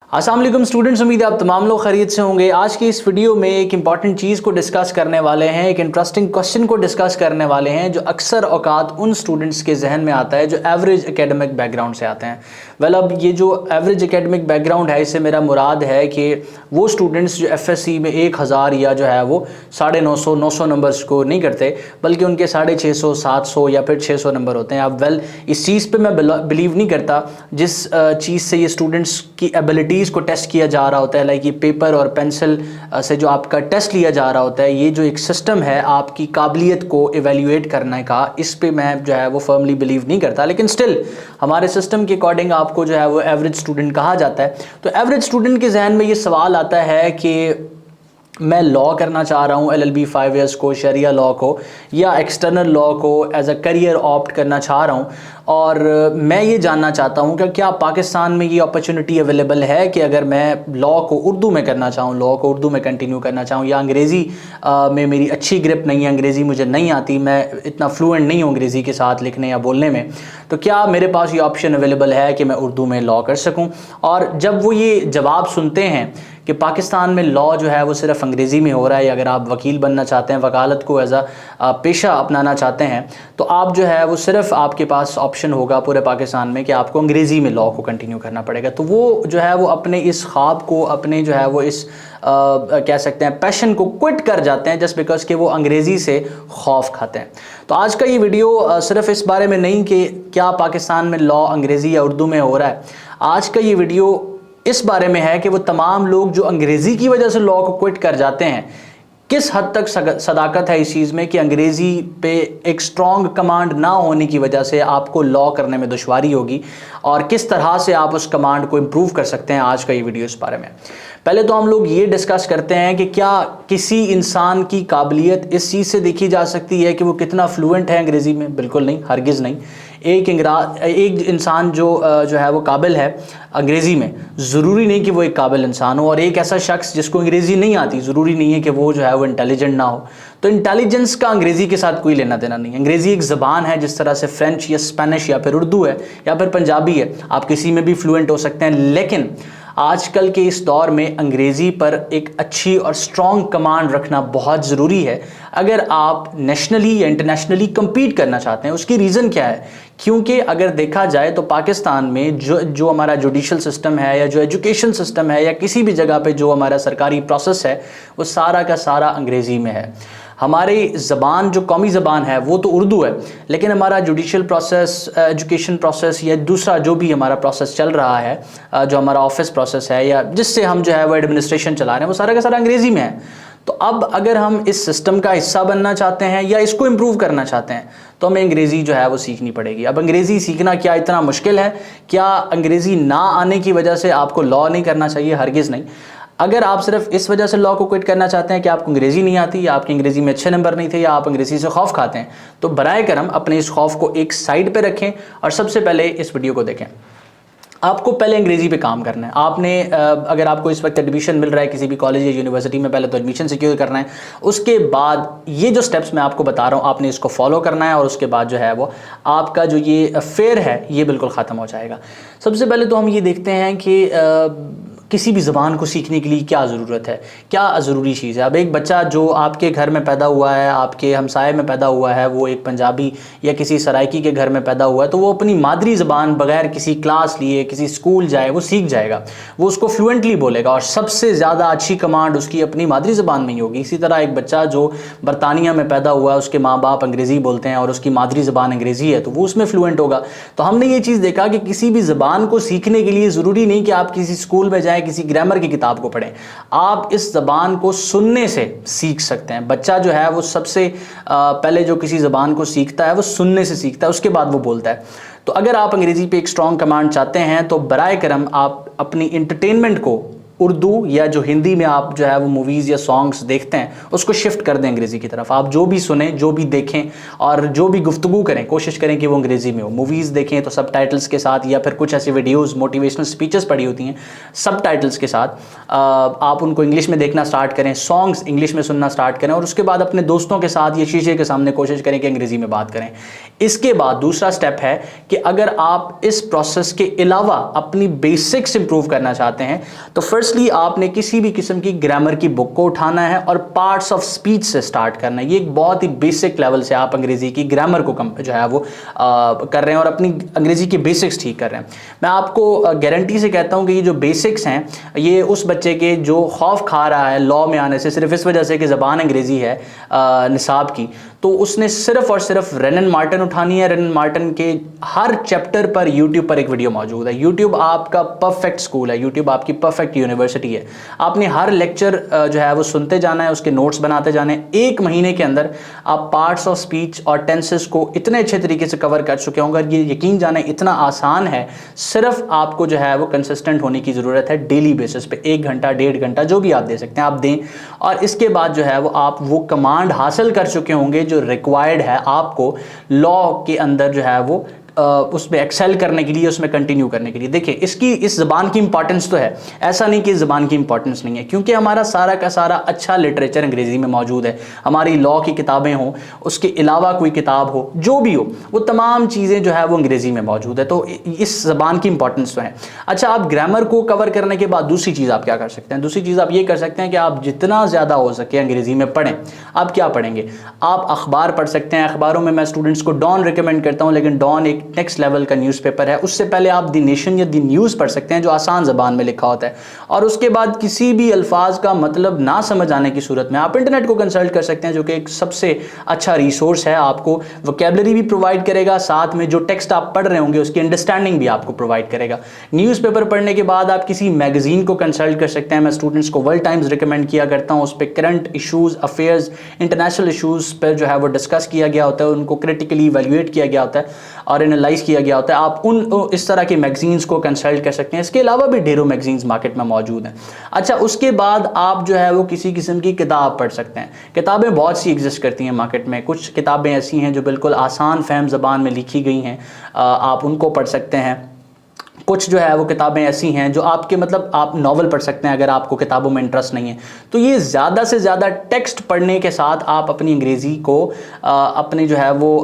अस्सलाम वालेकुम स्टूडेंट्स, उम्मीद है आप तमाम लोग खैरियत से होंगे। आज की इस वीडियो में एक इंपॉर्टेंट चीज़ को डिस्कस करने वाले हैं, एक इंटरेस्टिंग क्वेश्चन को डिस्कस करने वाले हैं जो अक्सर औकात उन स्टूडेंट्स के जहन में आता है जो एवरेज एकेडमिक बैकग्राउंड से आते हैं। अब ये जो एवरेज एकेडमिक बैकग्राउंड है, इससे मेरा मुराद है कि वो स्टूडेंट्स जो एफएससी में 1000 या जो है वो 950 900 नंबर्स को नहीं करते, बल्कि उनके 650 700 या फिर 600 नंबर होते हैं। अब इस चीज़ पे मैं बिलीव नहीं करता जिस चीज़ से ये स्टूडेंट्स की एबिलिटी को टेस्ट किया जा रहा होता है, लाइक ये पेपर और पेंसिल से जो आपका टेस्ट लिया जा रहा होता है, ये जो एक सिस्टम है आपकी काबिलियत को इवेल्युएट करने का, इस पे मैं जो है वो फर्मली बिलीव नहीं करता। लेकिन स्टिल हमारे सिस्टम के अकॉर्डिंग आपको जो है वो एवरेज स्टूडेंट कहा जाता है। तो एवरेज स्टूडेंट के जहन में ये सवाल आता है कि मैं लॉ करना चाह रहा हूँ, LLB 5 इयर्स को, शरिया लॉ को या एक्सटर्नल लॉ को एज अ करियर ऑप्ट करना चाह रहा हूँ, और मैं ये जानना चाहता हूँ कि क्या पाकिस्तान में ये अपॉर्चुनिटी अवेलेबल है कि अगर मैं लॉ को उर्दू में करना चाहूँ, लॉ को उर्दू में कंटिन्यू करना चाहूँ, या अंग्रेज़ी में मेरी अच्छी ग्रिप नहीं है, अंग्रेज़ी मुझे नहीं आती, मैं इतना फ्लुएंट नहीं हूँ अंग्रेज़ी के साथ लिखने या बोलने में, तो क्या मेरे पास ये ऑप्शन अवेलेबल है कि मैं उर्दू में लॉ कर सकूँ। और जब वो ये जवाब सुनते हैं कि पाकिस्तान में लॉ जो है वो सिर्फ अंग्रेज़ी में हो रहा है, या अगर आप वकील बनना चाहते हैं, वकालत को एज अ पेशा अपनाना चाहते हैं, तो आप जो है वो सिर्फ आपके पास ऑप्शन होगा पूरे पाकिस्तान में कि आपको अंग्रेज़ी में लॉ को कंटिन्यू करना पड़ेगा। तो वो जो है वो अपने इस ख्वाब को, अपने जो है वो इस कह सकते हैं पैशन को क्विट कर जाते हैं, जस्ट बिकॉज कि वो अंग्रेज़ी से खौफ खाते हैं। तो आज का ये वीडियो सिर्फ इस बारे में नहीं कि क्या पाकिस्तान में लॉ अंग्रेज़ी या उर्दू में हो रहा है, आज का ये वीडियो इस बारे में है कि वो तमाम लोग जो अंग्रेज़ी की वजह से लॉ को क्विट कर जाते हैं, किस हद तक सदाकत है इस चीज़ में कि अंग्रेज़ी पे एक स्ट्रॉन्ग कमांड ना होने की वजह से आपको लॉ करने में दुश्वारी होगी, और किस तरह से आप उस कमांड को इम्प्रूव कर सकते हैं। आज का ये वीडियो इस बारे में। पहले तो हम लोग ये डिस्कस करते हैं कि क्या किसी इंसान की काबिलियत इस चीज़ से देखी जा सकती है कि वो कितना फ्लुएंट है अंग्रेज़ी में। बिल्कुल नहीं, हरगिज़ नहीं। एक इंसान जो है वो काबिल है अंग्रेज़ी में, ज़रूरी नहीं कि वो एक काबिल इंसान हो, और एक ऐसा शख्स जिसको अंग्रेज़ी नहीं आती, ज़रूरी नहीं है कि वो जो है वो इंटेलिजेंट ना हो। तो इंटेलिजेंस का अंग्रेज़ी के साथ कोई लेना देना नहीं है। अंग्रेज़ी एक ज़बान है, जिस तरह से फ्रेंच या स्पेनिश या फिर उर्दू है या फिर पंजाबी है, आप किसी में भी फ्लुएंट हो सकते हैं। लेकिन आजकल के इस दौर में अंग्रेज़ी पर एक अच्छी और स्ट्रॉन्ग कमांड रखना बहुत ज़रूरी है अगर आप नेशनली या इंटरनेशनली कम्पीट करना चाहते हैं। उसकी रीज़न क्या है? क्योंकि अगर देखा जाए तो पाकिस्तान में जो हमारा जुडिशल सिस्टम है, या जो एजुकेशन सिस्टम है, या किसी भी जगह पे जो हमारा सरकारी प्रोसेस है, वो सारा का सारा अंग्रेज़ी में है। हमारी ज़बान जो कौमी ज़बान है वो तो उर्दू है, लेकिन हमारा जुडिशल प्रोसेस, एजुकेशन प्रोसेस, या दूसरा जो भी हमारा प्रोसेस चल रहा है, जो हमारा ऑफिस प्रोसेस है, या जिससे हम जो है वो एडमिनिस्ट्रेशन चला रहे हैं, वो सारा का सारा अंग्रेज़ी में है। तो अब अगर हम इस सिस्टम का हिस्सा बनना चाहते हैं या इसको इम्प्रूव करना चाहते हैं, तो हमें अंग्रेज़ी जो है वो सीखनी पड़ेगी। अब अंग्रेज़ी सीखना क्या इतना मुश्किल है? क्या अंग्रेज़ी ना आने की वजह से आपको लॉ नहीं करना चाहिए? हरगिज़ नहीं। अगर आप सिर्फ इस वजह से लॉ को क्विट करना चाहते हैं कि आपको अंग्रेज़ी नहीं आती, या आपकी अंग्रेज़ी में अच्छे नंबर नहीं थे, या आप अंग्रेज़ी से खौफ खाते हैं, तो बराए करम अपने इस खौफ को एक साइड पे रखें और सबसे पहले इस वीडियो को देखें। आपको पहले अंग्रेज़ी पे काम करना है। आपने अगर आपको इस वक्त एडमिशन मिल रहा है किसी भी कॉलेज या यूनिवर्सिटी में, पहले तो एडमिशन सिक्योर करना है। उसके बाद ये जो स्टेप्स मैं आपको बता रहा हूँ, आपने इसको फॉलो करना है, और उसके बाद जो है वो आपका जो ये फेयर है ये बिल्कुल ख़त्म हो जाएगा। सबसे पहले तो हम ये देखते हैं कि किसी भी ज़बान को सीखने के लिए क्या ज़रूरत है, क्या ज़रूरी चीज़ है। अब एक बच्चा जो आपके घर में पैदा हुआ है, आपके हमसाये में पैदा हुआ है, वो एक पंजाबी या किसी सराइकी के घर में पैदा हुआ है, तो वो अपनी मादरी ज़बान बगैर किसी क्लास लिए, किसी स्कूल जाए, वो सीख जाएगा, वो उसको फ्लुएंटली बोलेगा, और सबसे ज़्यादा अच्छी कमांड उसकी अपनी मादरी ज़बान में ही होगी। इसी तरह एक बच्चा जो बरतानिया में पैदा हुआ है, उसके माँ बाप अंग्रेज़ी बोलते हैं और उसकी मादरी ज़बान अंग्रेज़ी है, तो वो उसमें फ्लुएंट होगा। तो हमने ये चीज़ देखा कि किसी भी ज़बान को सीखने के लिए ज़रूरी नहीं कि आप किसी स्कूल में जाएँ, किसी ग्रामर की किताब को पढ़ें। आप इस ज़बान को सुनने से सीख सकते हैं। बच्चा जो है वो सबसे पहले जो किसी ज़बान को सीखता है वो सुनने से सीखता है, उसके बाद वो बोलता है। तो अगर आप अंग्रेज़ी पे एक स्ट्रॉन्ग कमांड चाहते हैं, तो बराए करम आप अपनी इंटरटेनमेंट को اردو یا جو ہندی میں آپ جو ہے وہ موویز یا سانگس دیکھتے ہیں اس کو شفٹ کر دیں انگریزی کی طرف. آپ جو بھی سنیں, جو بھی دیکھیں اور جو بھی گفتگو کریں, کوشش کریں کہ وہ انگریزی میں ہو. موویز دیکھیں تو سب ٹائٹلز کے ساتھ, یا پھر کچھ ایسی ویڈیوز موٹیویشنل سپیچز پڑھی ہوتی ہیں سب ٹائٹلز کے ساتھ, آپ ان کو انگلش میں دیکھنا سٹارٹ کریں, سانگس انگلش میں سننا سٹارٹ کریں, اور اس کے بعد اپنے دوستوں کے ساتھ یا شیشے کے سامنے کوشش کریں کہ انگریزی میں بات کریں. اس کے بعد دوسرا سٹیپ ہے کہ اگر آپ اس پروسیس کے علاوہ اپنی بیسکس امپروو کرنا چاہتے ہیں تو فرسٹلی آپ نے کسی بھی قسم کی گرامر کی بک کو اٹھانا ہے اور پارٹس آف اسپیچ سے سٹارٹ کرنا ہے. یہ ایک بہت ہی بیسک لیول سے آپ انگریزی کی گرامر کو جو ہے وہ کر رہے ہیں اور اپنی انگریزی کی بیسکس ٹھیک کر رہے ہیں. میں آپ کو گارنٹی سے کہتا ہوں کہ یہ جو بیسکس ہیں یہ اس بچے کے جو خوف کھا رہا ہے لاء میں آنے سے صرف اس وجہ سے کہ زبان انگریزی ہے نصاب کی, تو اس نے صرف اور صرف رینن مارٹن اٹھانی ہے. رینن مارٹن کے ہر چیپٹر پر یوٹیوب پر ایک ویڈیو موجود ہے. یوٹیوب آپ کا پرفیکٹ اسکول ہے, یوٹیوب آپ کی پرفیکٹ یونیورسٹی ہے. آپ نے ہر لیکچر جو ہے وہ سنتے جانا ہے, اس کے نوٹس بناتے جانے ہیں. ایک مہینے کے اندر آپ پارٹس آف اسپیچ اور ٹینسز کو اتنے اچھے طریقے سے کور کر چکے ہوں گے. یہ یقین جانیں اتنا آسان ہے, صرف آپ کو جو ہے وہ کنسسٹنٹ ہونے کی ضرورت ہے. ڈیلی بیسس پہ 1 گھنٹہ 1.5 گھنٹہ جو بھی آپ دے سکتے ہیں آپ دیں, اور اس کے بعد جو ہے وہ آپ وہ کمانڈ حاصل کر چکے ہوں گے جو ریکوائرڈ ہے آپ کو لاء کے اندر جو ہے وہ اس میں ایکسیل کرنے کے لیے, اس میں کنٹینیو کرنے کے لیے. دیکھیں اس زبان کی امپورٹنس تو ہے, ایسا نہیں کہ اس زبان کی امپورٹنس نہیں ہے, کیونکہ ہمارا سارا کا سارا اچھا لٹریچر انگریزی میں موجود ہے. ہماری لاء کی کتابیں ہوں, اس کے علاوہ کوئی کتاب ہو, جو بھی ہو, وہ تمام چیزیں جو ہے وہ انگریزی میں موجود ہے. تو اس زبان کی امپورٹنس تو ہے. اچھا, آپ گرامر کو کور کرنے کے بعد دوسری چیز آپ کیا کر سکتے ہیں؟ دوسری چیز آپ یہ کر سکتے ہیں کہ آپ جتنا زیادہ ہو سکے انگریزی میں پڑھیں. آپ کیا پڑھیں گے؟ آپ اخبار پڑھ سکتے ہیں. اخباروں میں اسٹوڈنٹس کو ڈان ریکمینڈ کرتا ہوں, لیکن ڈان ایک نیکسٹ لیول کا نیوز پیپر ہے. اس سے پہلے آپ دی نیشن یا دی نیوز پڑھ سکتے ہیں جو آسان زبان میں لکھا ہوتا ہے, اور اس کے بعد کسی بھی الفاظ کا مطلب نہ سمجھ آنے کی صورت میں آپ انٹرنیٹ کو کنسلٹ کر سکتے ہیں, جو کہ ایک سب سے اچھا ریسورس ہے. آپ کو ووکیبلری بھی پرووائڈ کرے گا, ساتھ میں جو ٹیکسٹ آپ پڑھ رہے ہوں گے اس کی انڈرسٹینڈنگ بھی آپ کو پرووائڈ کرے گا. نیوز پیپر پڑھنے کے بعد آپ کسی میگزین کو کنسلٹ کر سکتے ہیں. میں اسٹوڈنٹس کو ورلڈ ٹائمز ریکمینڈ کیا کرتا ہوں. اس پہ current issues, affairs, international issues پر جو ہے وہ ڈسکس کیا گیا ہوتا ہے, ان کو کریٹیکلی ایویلویٹ کیا گیا ہوتا ہے اور انالائز کیا گیا ہوتا ہے. آپ اس طرح کے میگزینز کو کنسلٹ کر سکتے ہیں. اس کے علاوہ بھی ڈھیروں میگزینز مارکیٹ میں موجود ہیں. اچھا, اس کے بعد آپ جو ہے وہ کسی قسم کی کتاب پڑھ سکتے ہیں. کتابیں بہت سی ایگزسٹ کرتی ہیں مارکیٹ میں. کچھ کتابیں ایسی ہیں جو بالکل آسان فہم زبان میں لکھی گئی ہیں, آپ ان کو پڑھ سکتے ہیں. کچھ جو ہے وہ کتابیں ایسی ہیں جو آپ کے آپ ناول پڑھ سکتے ہیں اگر آپ کو کتابوں میں انٹرسٹ نہیں ہے. تو یہ زیادہ سے زیادہ ٹیکسٹ پڑھنے کے ساتھ آپ اپنی انگریزی کو, اپنی جو ہے وہ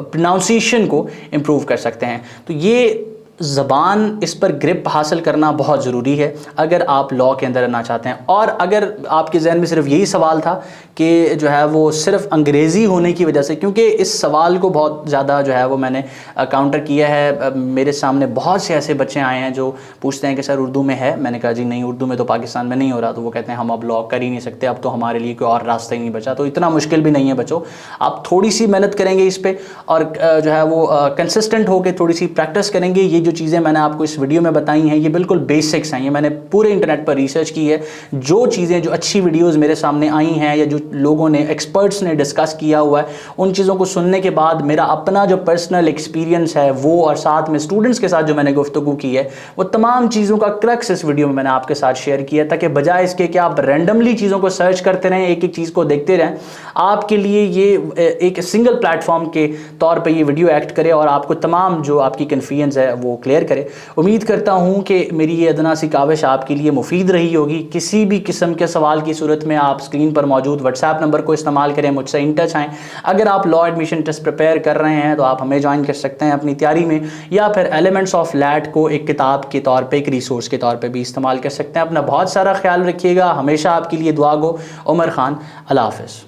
پروناؤنسیشن کو امپروو کر سکتے ہیں. تو یہ زبان, اس پر گرپ حاصل کرنا بہت ضروری ہے اگر آپ لاء کے اندر رہنا چاہتے ہیں. اور اگر آپ کے ذہن میں صرف یہی سوال تھا کہ جو ہے وہ صرف انگریزی ہونے کی وجہ سے, کیونکہ اس سوال کو بہت زیادہ جو ہے وہ میں نے کاؤنٹر کیا ہے. میرے سامنے بہت سے ایسے بچے آئے ہیں جو پوچھتے ہیں کہ سر اردو میں ہے. میں نے کہا جی نہیں, اردو میں تو پاکستان میں نہیں ہو رہا. تو وہ کہتے ہیں ہم اب لاء کر ہی نہیں سکتے, اب تو ہمارے لیے کوئی اور راستہ ہی نہیں بچا. تو اتنا مشکل بھی نہیں ہے بچوں, آپ تھوڑی سی محنت کریں گے اس پہ اور جو ہے وہ کنسسٹنٹ ہو کے تھوڑی سی پریکٹس کریں گے. یہ جو چیزیں میں نے آپ کو اس ویڈیو میں بتائی ہیں یہ بالکل بیسکس ہیں. یہ میں نے پورے انٹرنیٹ پر ریسرچ کی ہے. جو چیزیں, جو اچھی ویڈیوز میرے سامنے آئی ہیں یا جو لوگوں نے, ایکسپرٹس نے ڈسکس کیا ہوا ہے, ان چیزوں کو سننے کے بعد میرا اپنا جو پرسنل ایکسپیرینس ہے وہ, اور ساتھ میں اسٹوڈنٹس کے ساتھ جو میں نے گفتگو کی ہے, وہ تمام چیزوں کا کرکس اس ویڈیو میں نے آپ کے ساتھ شیئر کیا, تاکہ بجائے اس کے کہ آپ رینڈملی چیزوں کو سرچ کرتے رہیں, ایک ایک چیز کو دیکھتے رہیں, آپ کے لیے یہ ایک سنگل پلیٹ فارم کے طور پہ یہ ویڈیو ایکٹ کرے اور آپ کو تمام جو آپ کی کنفیوژنز ہے وہ کلیئر کرے. امید کرتا ہوں کہ میری یہ ادنا سی کاوش آپ کے لیے مفید رہی ہوگی. کسی بھی قسم کے سوال کی صورت میں آپ اسکرین پر موجود واٹس ایپ نمبر کو استعمال کریں, مجھ سے ان ٹچ آئیں. اگر آپ لاء ایڈمیشن ٹیسٹ پریپیئر کر رہے ہیں تو آپ ہمیں جوائن کر سکتے ہیں اپنی تیاری میں, یا پھر ایلیمنٹس آف لیٹ کو ایک کتاب کے طور پہ, ایک ریسورس کے طور پہ بھی استعمال کر سکتے ہیں. اپنا بہت سارا خیال رکھیے گا. ہمیشہ آپ کے لیے دعا گو. عمر خان. اللہ حافظ.